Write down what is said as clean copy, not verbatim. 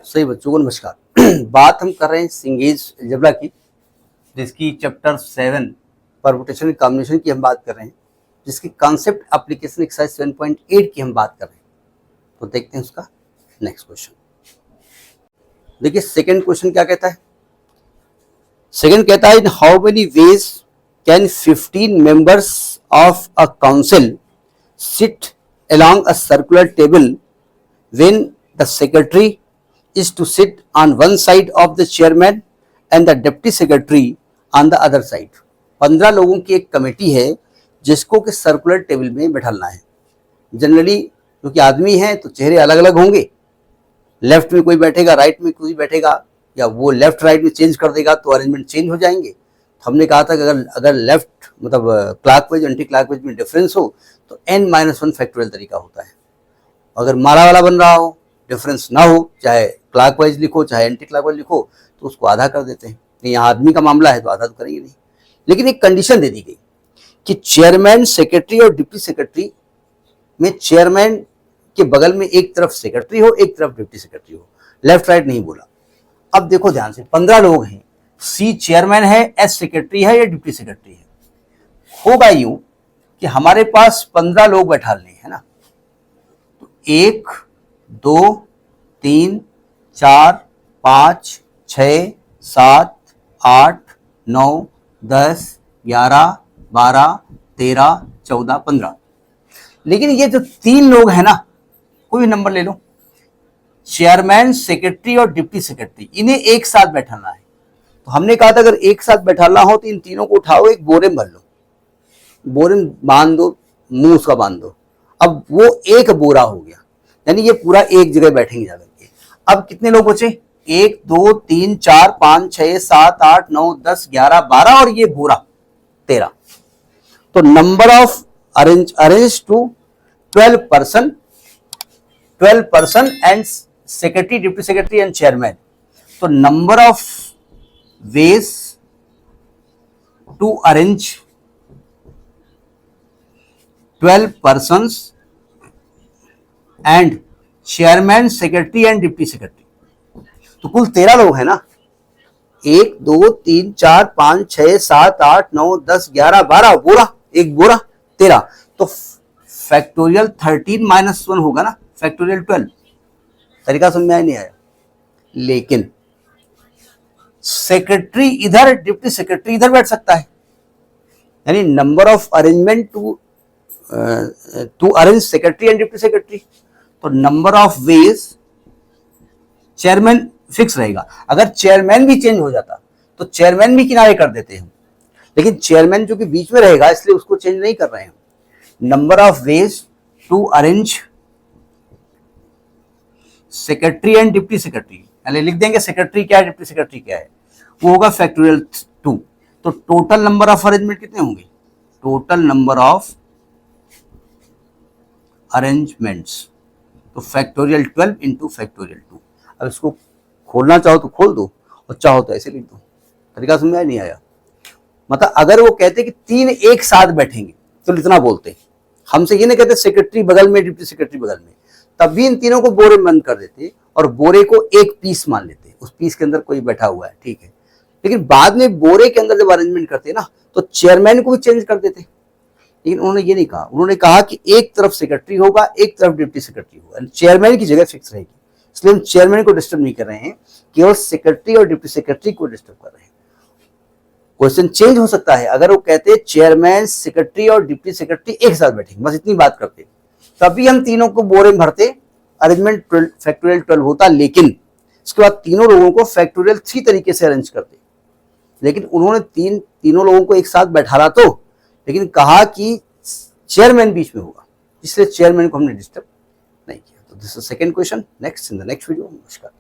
सही बच्चों को नमस्कार। बात हम कर रहे हैं सिंगेज अलजेब्रा की, जिसकी चैप्टर 7 परमुटेशन कॉम्बिनेशन की हम बात कर रहे हैं, जिसकी कॉन्सेप्ट एप्लीकेशन एक्सरसाइज 7.8 की हम बात कर रहे हैं। तो देखते हैं उसका नेक्स्ट क्वेश्चन। देखिए सेकंड क्वेश्चन क्या कहता है। सेकंड कहता है in how many ways can 15 members of a council sit along a circular table when the secretary is to sit on one side of the chairman and the deputy secretary on the other side। 15 लोगों की एक committee है जिसको कि circular table में बैठाना है। Generally क्योंकि आदमी हैं तो चेहरे अलग अलग होंगे, लेफ्ट में कोई बैठेगा, राइट में कोई बैठेगा, या वो लेफ्ट राइट में चेंज कर देगा तो अरेंजमेंट चेंज हो जाएंगे। तो हमने कहा था कि अगर लेफ्ट मतलब क्लॉकवाइज एंटी क्लॉकवाइज में डिफरेंस हो तो n-1 फैक्टोरियल तरीका होता है। अगर मारा वाला बन रहा हो, डिफरेंस ना हो, चाहे क्लॉकवाइज लिखो चाहे एंटी क्लॉकवाइज लिखो, तो उसको आधा कर देते हैं। यहाँ आदमी का मामला है तो आधा तो करेंगे नहीं। लेकिन एक कंडीशन दे दी गई कि चेयरमैन, सेक्रेटरी और डिप्टी सेक्रेटरी में चेयरमैन के बगल में एक तरफ सेक्रेटरी हो, एक तरफ डिप्टी सेक्रेटरी हो, लेफ्ट राइट नहीं बोला। अब देखो ध्यान से, 15 लोग हैं, सी चेयरमैन है, एस सेक्रेटरी है या डिप्टी सेक्रेटरी है। होगा यूं कि हमारे पास 15 लोग बैठाने हैं ना, तो 1 2 3 4 5 6 7 8 9 10 11 12 13 14 15। लेकिन ये जो 3 लोग हैं ना, कोई भी नंबर ले लो, चेयरमैन, सेक्रेटरी और डिप्टी सेक्रेटरी, इन्हें एक साथ बैठाना है। तो हमने कहा था अगर एक साथ बैठाना हो तो इन तीनों को उठाओ, एक बोरे में भर लो, बोरे में बांध दो, मुंह उसका बांध दो। अब वो एक बोरा हो गया, यानी ये पूरा एक जगह बैठेंगे जाकर के। अब कितने लोग बचे? 1 2 3 4 5 6 7 8 9 10 11 12 और ये बोरा 13। तो number of arrange to 12 person and secretary, deputy secretary and chairman. तो number of ways to arrange 12 persons and chairman, secretary and deputy secretary। तो कुल 13 लोग हैं ना, 1 2 3 4 5 6 7 8 9 10 11 12, बोरा एक बोरा 13। तो फैक्टोरियल 13-1 होगा ना, फैक्टोरियल 12। तरीका समझ में नहीं आया। लेकिन सेक्रेटरी इधर, डिप्टी सेक्रेटरी इधर बैठ सकता है, यानी number of arrangement to arrange secretary and deputy secretary. तो number of ways, chairman fix रहेगा। अगर चेयरमैन भी चेंज हो जाता तो चेयरमैन भी किनारे कर देते हैं, लेकिन चेयरमैन जो कि बीच में रहेगा इसलिए उसको चेंज नहीं कर रहे हैं। Number of ways to arrange secretary and deputy secretary, यानी लिख देंगे सेक्रेटरी क्या है, डिप्टी सेक्रेटरी क्या है, वो होगा फैक्टोरियल 2। तो टोटल नंबर ऑफ अरेंजमेंट कितने होंगे? टोटल नंबर ऑफ अरेंजमेंट्स, तो फैक्टोरियल 12 इंटू फैक्टोरियल 2। अब इसको खोलना चाहो तो खोल दो और चाहो तो ऐसे लिख दो। तरीका समझ में नहीं आया? मतलब अगर वो कहते कि 3 एक साथ बैठेंगे तो इतना बोलते, हमसे ये नहीं कहते सेक्रेटरी बगल में, डिप्टी सेक्रेटरी बगल में, तब भी इन तीनों को बोरे में बंद कर देते और बोरे को एक पीस मान लेते, उस पीस के अंदर कोई बैठा हुआ है, ठीक है। लेकिन बाद में बोरे के अंदर जब अरेंजमेंट करते ना तो चेयरमैन को भी चेंज कर देते। लेकिन उन्होंने ये नहीं कहा, उन्होंने कहा कि एक तरफ सेक्रेटरी होगा, एक तरफ डिप्टी सेक्रेटरी होगा, चेयरमैन की जगह फिक्स रहेगी। इसलिए हम चेयरमैन को डिस्टर्ब नहीं कर रहे हैं, केवल सेक्रेटरी और डिप्टी सेक्रेटरी को डिस्टर्ब कर रहे हैं। क्वेश्चन चेंज हो सकता है अगर वो कहते चेयरमैन, सेक्रेटरी और डिप्टी सेक्रेटरी एक साथ बैठेंगे, बस इतनी बात करते, तभी हम तीनों को बोरे में भरते, अरेंजमेंट फैक्टोरियल 12 होता। लेकिन इसके बाद तीनों लोगों को फैक्टोरियल 3 तरीके से अरेंज करते। लेकिन उन्होंने तीनों लोगों को एक साथ बैठाला तो, लेकिन कहा कि चेयरमैन बीच में होगा, इसलिए चेयरमैन को हमने डिस्टर्ब नहीं किया। तो this is second question. Next in the next video. नमस्कार।